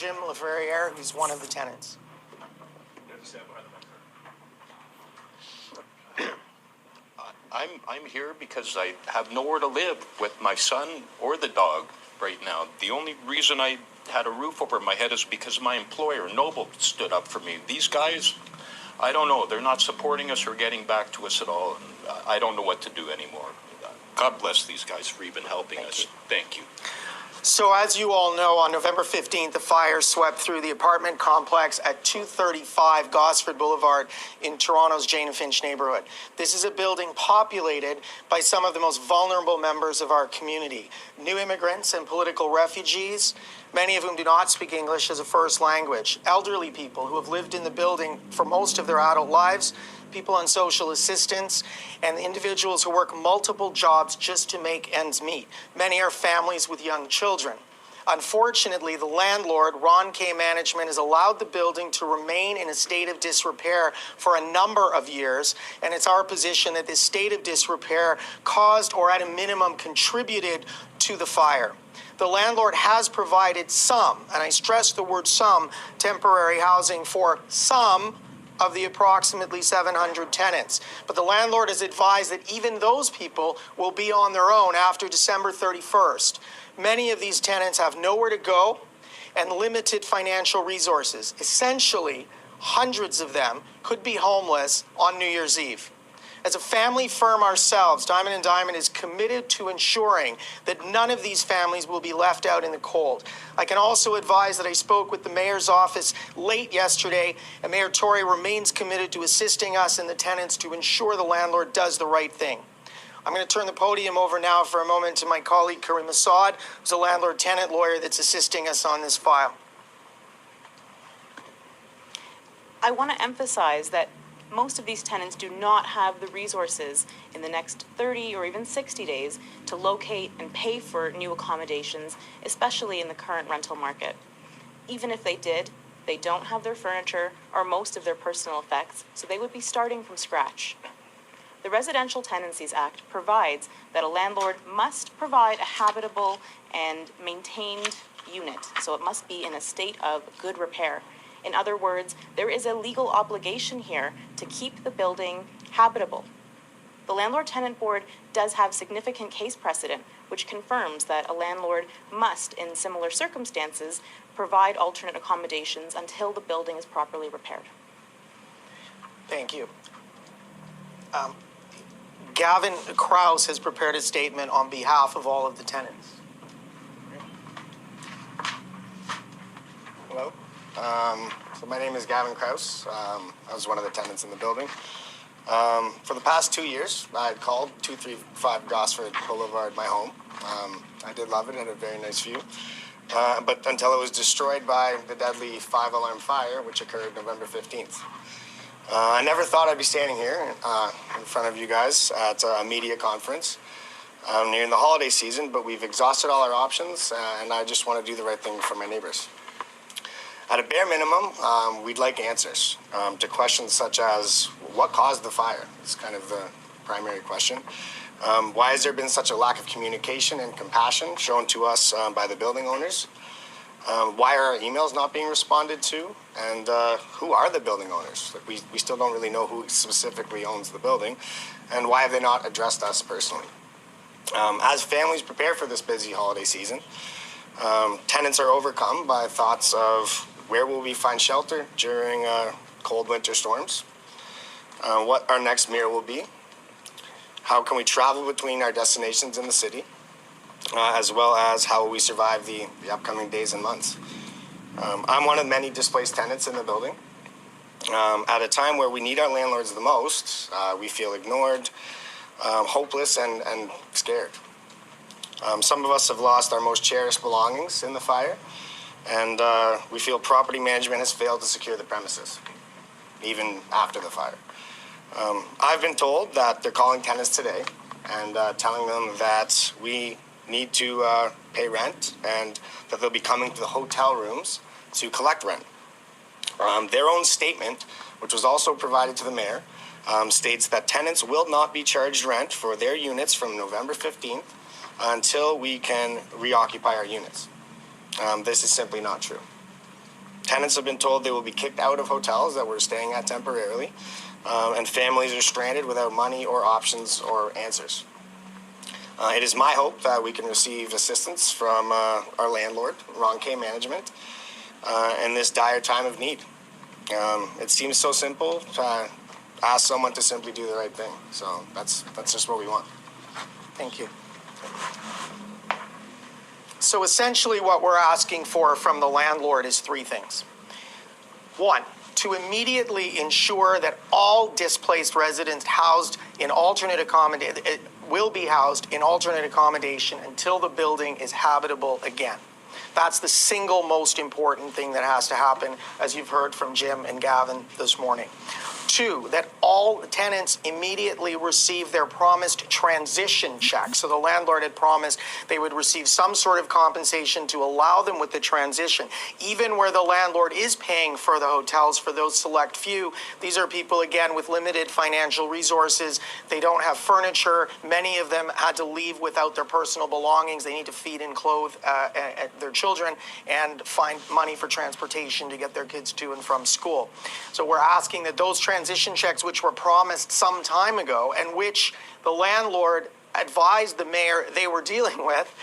Jim LaFerriere, who's one of the tenants. I'm here because I have nowhere to live with my son or the dog right now. The only reason I had a roof over my head is because my employer, Noble, stood up for me. These guys, I don't know, they're not supporting us or getting back to us at all. And I don't know what to do anymore. God bless these guys for even helping us. Thank you. So as you all know, on November 15th, the fire swept through the apartment complex at 235 Gosford Boulevard in Toronto's Jane and Finch neighborhood. This is a building populated by some of the most vulnerable members of our community, new immigrants and political refugees, many of whom do not speak English as a first language, elderly people who have lived in the building for most of their adult lives, people on social assistance, and individuals who work multiple jobs just to make ends meet. Many are families with young children. Unfortunately, the landlord, Ron K. Management, has allowed the building to remain in a state of disrepair for a number of years, and it's our position that this state of disrepair caused or at a minimum contributed to the fire. The landlord has provided some, and I stress the word some, temporary housing for some of the approximately 700 tenants. But the landlord has advised that even those people will be on their own after December 31st. Many of these tenants have nowhere to go and limited financial resources. Essentially, hundreds of them could be homeless on New Year's Eve. As a family firm ourselves, Diamond & Diamond is committed to ensuring that none of these families will be left out in the cold. I can also advise that I spoke with the mayor's office late yesterday, and Mayor Tory remains committed to assisting us and the tenants to ensure the landlord does the right thing. I'm going to turn the podium over now for a moment to my colleague Karim Assad, who's a landlord-tenant lawyer that's assisting us on this file. I want to emphasize that most of these tenants do not have the resources in the next 30 or even 60 days to locate and pay for new accommodations, especially in the current rental market. Even if they did, they don't have their furniture or most of their personal effects, so they would be starting from scratch. The Residential Tenancies Act provides that a landlord must provide a habitable and maintained unit, so it must be in a state of good repair. In other words, there is a legal obligation here to keep the building habitable. The Landlord-Tenant Board does have significant case precedent, which confirms that a landlord must, in similar circumstances, provide alternate accommodations until the building is properly repaired. Thank you. Gavin Krause has prepared a statement on behalf of all of the tenants. Hello. So my name is Gavin Krause. I was one of the tenants in the building. For the past 2 years, I had called 235 Gosford Boulevard my home. I did love it. It had a very nice view. But until it was destroyed by the deadly 5-alarm fire, which occurred November 15th. I never thought I'd be standing here in front of you guys at a media conference nearing the holiday season, but we've exhausted all our options, and I just want to do the right thing for my neighbors. At a bare minimum, we'd like answers to questions such as, what caused the fire? It's kind of the primary question. Why has there been such a lack of communication and compassion shown to us by the building owners? Why are our emails not being responded to? And who are the building owners? Like we still don't really know who specifically owns the building. And why have they not addressed us personally? As families prepare for this busy holiday season, tenants are overcome by thoughts of, where will we find shelter during cold winter storms? What our next meal will be? How can we travel between our destinations in the city? As well as how will we survive the upcoming days and months? I'm one of many displaced tenants in the building. At a time where we need our landlords the most, we feel ignored, hopeless, and scared. Some of us have lost our most cherished belongings in the fire, and we feel property management has failed to secure the premises, even after the fire. I've been told that they're calling tenants today and telling them that we need to pay rent and that they'll be coming to the hotel rooms to collect rent. Their own statement, which was also provided to the mayor, states that tenants will not be charged rent for their units from November 15th until we can reoccupy our units. This is simply not true. Tenants have been told they will be kicked out of hotels that we're staying at temporarily, and families are stranded without money or options or answers. It is my hope that we can receive assistance from our landlord, Ron K. Management, in this dire time of need. It seems so simple to ask someone to simply do the right thing. So that's just what we want. Thank you. So essentially what we're asking for from the landlord is three things. One, to immediately ensure that all displaced residents housed in alternate accommodation will be housed in alternate accommodation until the building is habitable again. That's the single most important thing that has to happen, as you've heard from Jim and Gavin this morning. Two, that all tenants immediately receive their promised transition check. So the landlord had promised they would receive some sort of compensation to allow them with the transition. Even where the landlord is paying for the hotels for those select few, these are people, again, with limited financial resources. They don't have furniture. Many of them had to leave without their personal belongings. They need to feed and clothe their children and find money for transportation to get their kids to and from school. So we're asking that those transition checks, which were promised some time ago and which the landlord advised the mayor they were dealing with,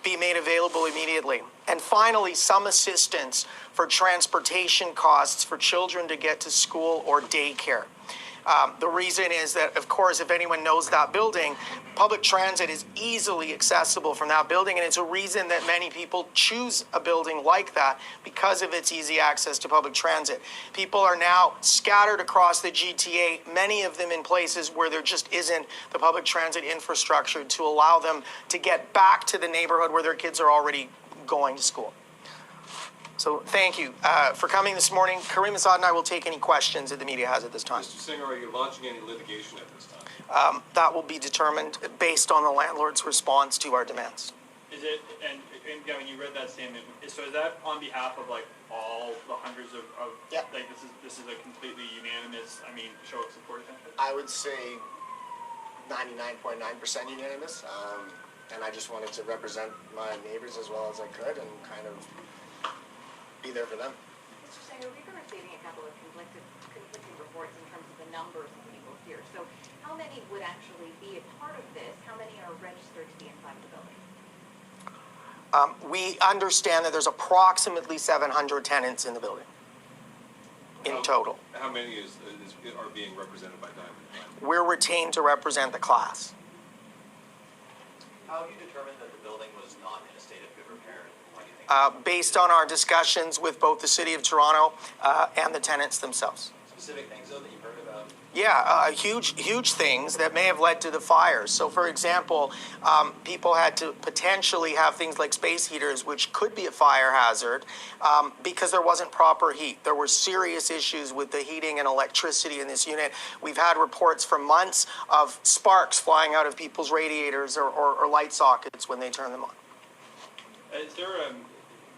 be made available immediately. And finally, some assistance for transportation costs for children to get to school or daycare. The reason is that, of course, if anyone knows that building, public transit is easily accessible from that building, and it's a reason that many people choose a building like that because of its easy access to public transit. People are now scattered across the GTA, many of them in places where there just isn't the public transit infrastructure to allow them to get back to the neighborhood where their kids are already going to school. So thank you for coming this morning. Kareem Assad and I will take any questions that the media has at this time. Mr. Singer, are you launching any litigation at this time? That will be determined based on the landlord's response to our demands. Is it, and Gavin, you read that statement, so is that on behalf of like all the hundreds of Yeah. like this is a completely unanimous, show of support essentially? I would say 99.9% unanimous, and I just wanted to represent my neighbors as well as I could and kind of be there for them. Mr. Singer, we've been receiving a couple of conflicting reports in terms of the numbers of people here. So how many would actually be a part of this? How many are registered to be inside the building? We understand that there's approximately 700 tenants in the building in total. How many are being represented by Diamond? We're retained to represent the class. How have you determined that the building was not in a state of good repair? Why do you think? Based on our discussions with both the City of Toronto and the tenants themselves. Specific things, though, that you've heard about? Yeah, huge things that may have led to the fires. So, for example, people had to potentially have things like space heaters, which could be a fire hazard, because there wasn't proper heat. There were serious issues with the heating and electricity in this unit. We've had reports for months of sparks flying out of people's radiators or light sockets when they turn them on. Is there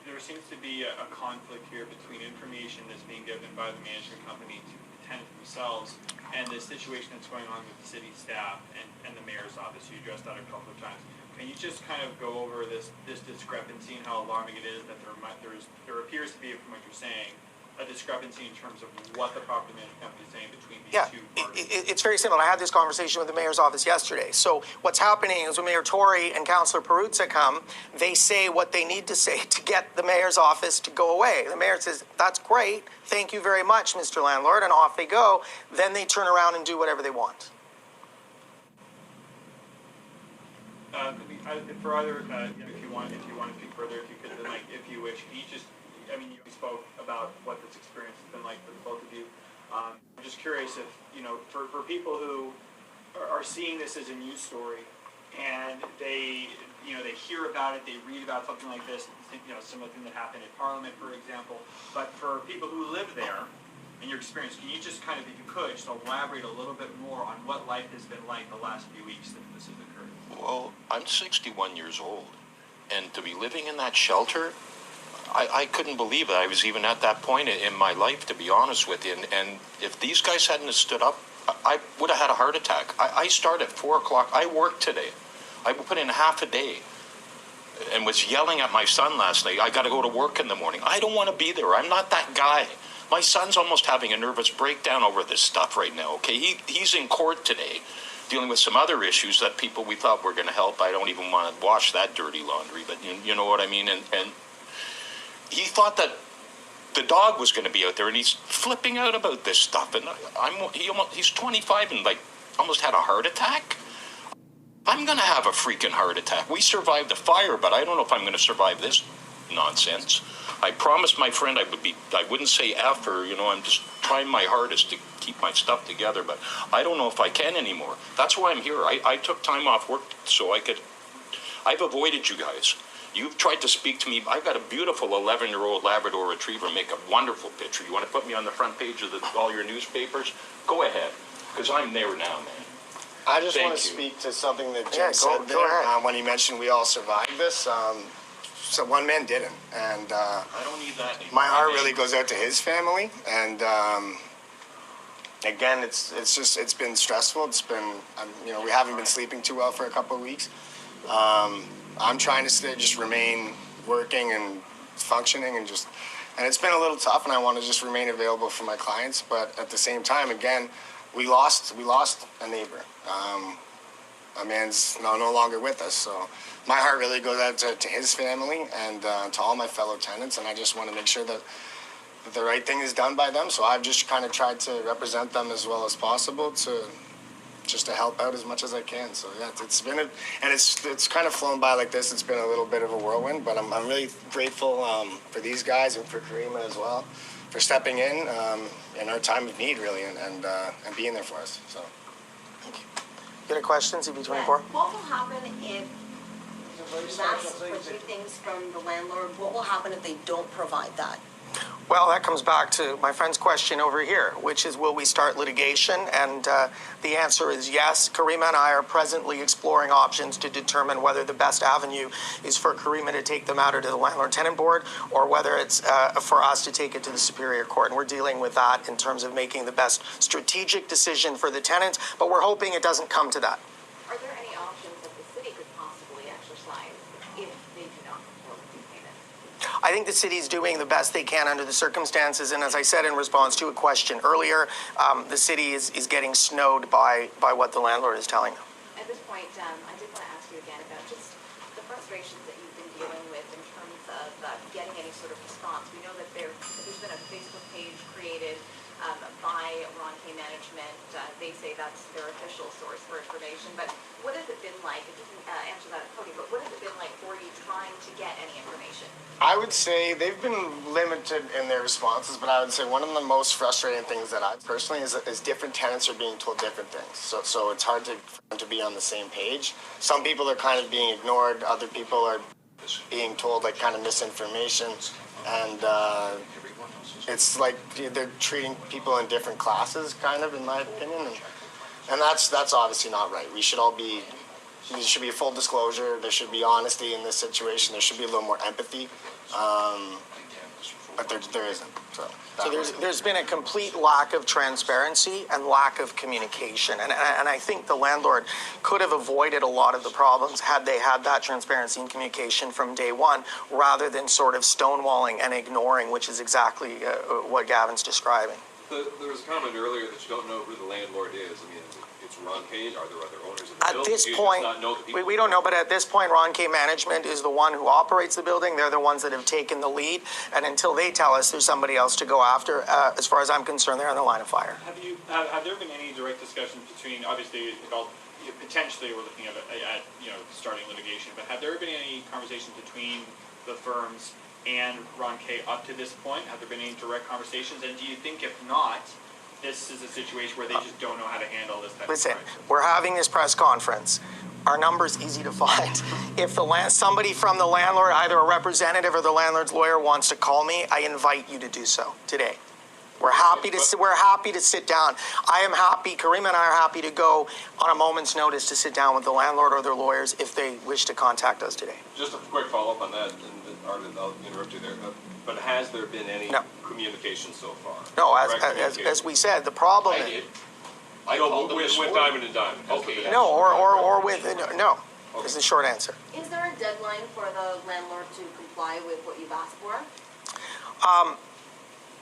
there seems to be a conflict here between information that's being given by the management company to the tenants themselves and the situation that's going on with the city staff and the mayor's office. You addressed that a couple of times. Can you just kind of go over this discrepancy and how alarming it is that there appears to be, from what you're saying, a discrepancy in terms of what the property management company is saying between these two parties? It's very simple. I had this conversation with the mayor's office yesterday. So what's happening is when Mayor Tory and Councillor Perruzza come, they say what they need to say to get the mayor's office to go away. The mayor says, that's great. Thank you very much, Mr. Landlord. And off they go. Then they turn around and do whatever they want. For other, if you want to speak further, if you could, then, if you wish, can you just, you spoke about what this experience has been like for the both of you. I'm just curious if, for people who are seeing this as a news story and they hear about it, they read about something like this, something that happened in Parliament, for example, but for people who live there, in your experience, can you just kind of, if you could, just elaborate a little bit more on what life has been like the last few weeks that this has occurred? Well, I'm 61 years old, and to be living in that shelter, I couldn't believe it. I was even at that point in my life, to be honest with you, and if these guys hadn't stood up, I would have had a heart attack. I start at 4 o'clock. I work today. I put in half a day and was yelling at my son last night. I got to go to work in the morning. I don't want to be there. I'm not that guy. My son's almost having a nervous breakdown over this stuff right now, okay? He's in court today dealing with some other issues that people we thought were going to help. I don't even want to wash that dirty laundry, but you know what I mean? And he thought that the dog was going to be out there, and he's flipping out about this stuff. And he's 25 and like almost had a heart attack. I'm going to have a freaking heart attack. We survived the fire, but I don't know if I'm going to survive this nonsense. I promised my friend I wouldn't say F, or, I'm just trying my hardest to keep my stuff together, but I don't know if I can anymore. That's why I'm here. I took time off work so I've avoided you guys. You've tried to speak to me. I've got a beautiful 11-year-old Labrador Retriever, make a wonderful picture. You want to put me on the front page of all your newspapers? Go ahead, because I'm there now, man. I just Thank want to you. speak to something that Jim said there. When he mentioned we all survived this, so one man didn't, and I don't need that anymore. my heart really goes out to his family. And again, it's been stressful. It's been we haven't been sleeping too well for a couple of weeks. I'm trying to just remain working and functioning, and it's been a little tough, and I want to just remain available for my clients. But at the same time, again, we lost a neighbor. My man's no longer with us, so my heart really goes out to his family and to all my fellow tenants, and I just want to make sure that the right thing is done by them. So I've just kind of tried to represent them as well as possible to help out as much as I can. So yeah, it's kind of flown by like this. It's been a little bit of a whirlwind, but I'm really grateful for these guys and for Karima as well for stepping in our time of need, really, and being there for us. So. Thank you. You got a question, CB24? What will happen if you ask for three things from the landlord? What will happen if they don't provide that? Well, that comes back to my friend's question over here, which is, will we start litigation? And the answer is yes. Karima and I are presently exploring options to determine whether the best avenue is for Karima to take the matter to the Landlord-Tenant Board, or whether it's for us to take it to the Superior Court. And we're dealing with that in terms of making the best strategic decision for the tenants, but we're hoping it doesn't come to that. Are there any options that the city could possibly exercise if they do not fulfill the payments? I think the city's doing the best they can under the circumstances, and as I said in response to a question earlier, the city is getting snowed by what the landlord is telling them. At this point, I did want to ask you again about just the frustrations that you've been dealing with in terms of getting any sort of response. We know that there's been a Facebook page created by Ron K. Management. They say that's their official source for information. But what has it been like? It doesn't answer that at Cody, but what has it been like for you trying to get any information? I would say they've been limited in their responses, but I would say one of the most frustrating things that I personally is different tenants are being told different things. So it's hard for them to be on the same page. Some people are kind of being ignored. Other people are being told like kind of misinformation, and it's like they're treating people in different classes, kind of, in my opinion, and that's obviously not right. There should be a full disclosure. There should be honesty in this situation. There should be a little more empathy, but there isn't. So there's been a complete lack of transparency and lack of communication, and I think the landlord could have avoided a lot of the problems had they had that transparency and communication from day one, rather than sort of stonewalling and ignoring, which is exactly what Gavin's describing. There was a comment earlier that you don't know who the landlord is. I mean, it's Ron K. Are there other owners of the building? At this Do you point, just not know the people? we don't know, but at this point, Ron K. Management is the one who operates the building. They're the ones that have taken the lead, and until they tell us there's somebody else to go after, as far as I'm concerned, they're on the line of fire. Have there been any direct discussions between, obviously, potentially we're looking at starting litigation, but have there been any conversations between the firms and Ron K. up to this point? Have there been any direct conversations? And do you think, if not, this is a situation where they just don't know how to handle this type Listen, of crisis? we're having this press conference. Our number's easy to find. If somebody from the landlord, either a representative or the landlord's lawyer, wants to call me, I invite you to do so today. We're happy to sit down. I am happy. Karima and I are happy to go on a moment's notice to sit down with the landlord or their lawyers if they wish to contact us today. Just a quick follow-up on that, and Arden, I'll interrupt you there. But has there been any communication so far? No, as we said, the problem. I know with Diamond and Diamond. Okay. No, or with no. is the short answer. Is there a deadline for the landlord to comply with what you've asked for?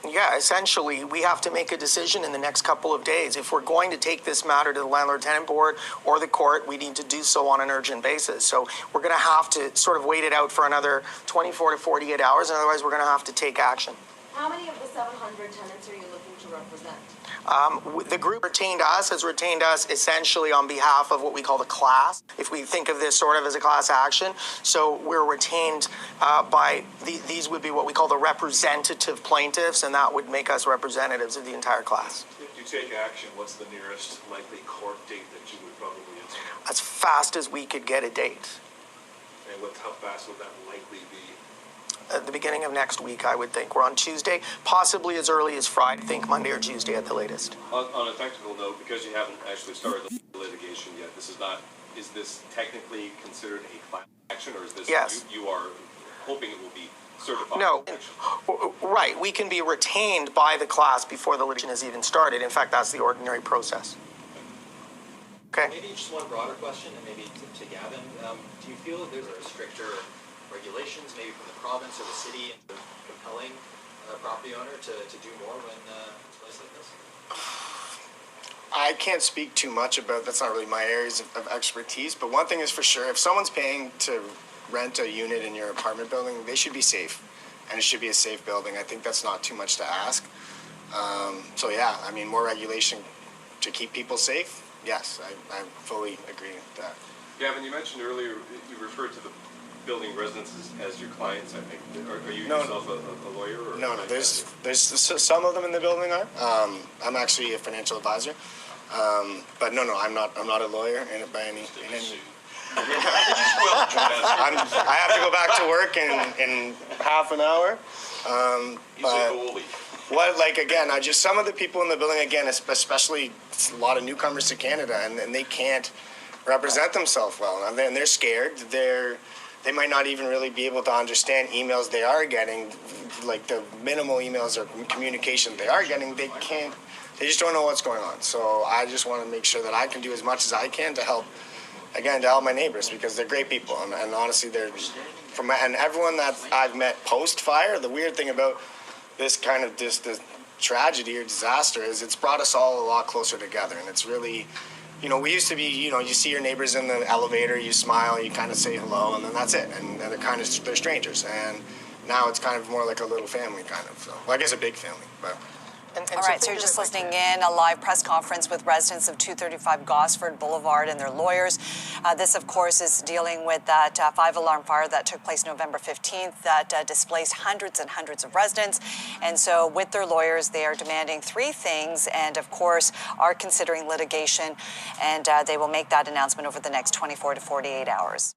Yeah, essentially, we have to make a decision in the next couple of days. If we're going to take this matter to the Landlord-Tenant Board or the court, we need to do so on an urgent basis. So we're going to have to sort of wait it out for another 24 to 48 hours, and otherwise we're going to have to take action. How many of the 700 tenants are you looking to represent? The group has retained us essentially on behalf of what we call the class, if we think of this sort of as a class action. So we're retained by, these would be what we call the representative plaintiffs, and that would make us representatives of the entire class. If you take action, what's the nearest likely court date that you would probably attend? As fast as we could get a date. And how fast would that likely be? At the beginning of next week, I would think. We're on Tuesday, possibly as early as Friday, I think Monday or Tuesday at the latest. On a technical note, because you haven't actually started the litigation yet, is this technically considered a class action, or is this, yes, you are hoping it will be certified? No, right. We can be retained by the class before the litigation has even started. In fact, that's the ordinary process. Okay. Maybe just one broader question, and maybe to Gavin. Do you feel that there's a stricter regulations, maybe from the province or the city, compelling a property owner to do more when it's a place like this? I can't speak too much about, that's not really my areas of expertise, but one thing is for sure, if someone's paying to rent a unit in your apartment building, they should be safe, and it should be a safe building. I think that's not too much to ask. So yeah, I mean, more regulation to keep people safe, yes, I fully agree with that. Gavin, you mentioned earlier, you referred to the building residents as your clients, I think. Are you No, yourself a lawyer? Or No, there's some of them in the building are. I'm actually a financial advisor, but no, I'm not a lawyer by any. I have to go back to work in half an hour. But some of the people in the building, again, especially a lot of newcomers to Canada, and they can't represent themselves well, and they're scared. They might not even really be able to understand emails they are getting, like the minimal emails or communication they are getting. They just don't know what's going on. So I just want to make sure that I can do as much as I can to help my neighbors, because they're great people. And honestly, and everyone that I've met post-fire, the weird thing about this kind of this tragedy or disaster is it's brought us all a lot closer together. And it's really, we used to be, you see your neighbors in the elevator, you smile, you kind of say hello, and then that's it. And they're strangers. And now it's kind of more like a little family kind of. So, well, I guess a big family, but. All right, so you're just listening in, a live press conference with residents of 235 Gosford Boulevard and their lawyers. This, of course, is dealing with that 5-alarm fire that took place November 15th that displaced hundreds and hundreds of residents. And so with their lawyers, they are demanding 3 things and, of course, are considering litigation. And they will make that announcement over the next 24 to 48 hours.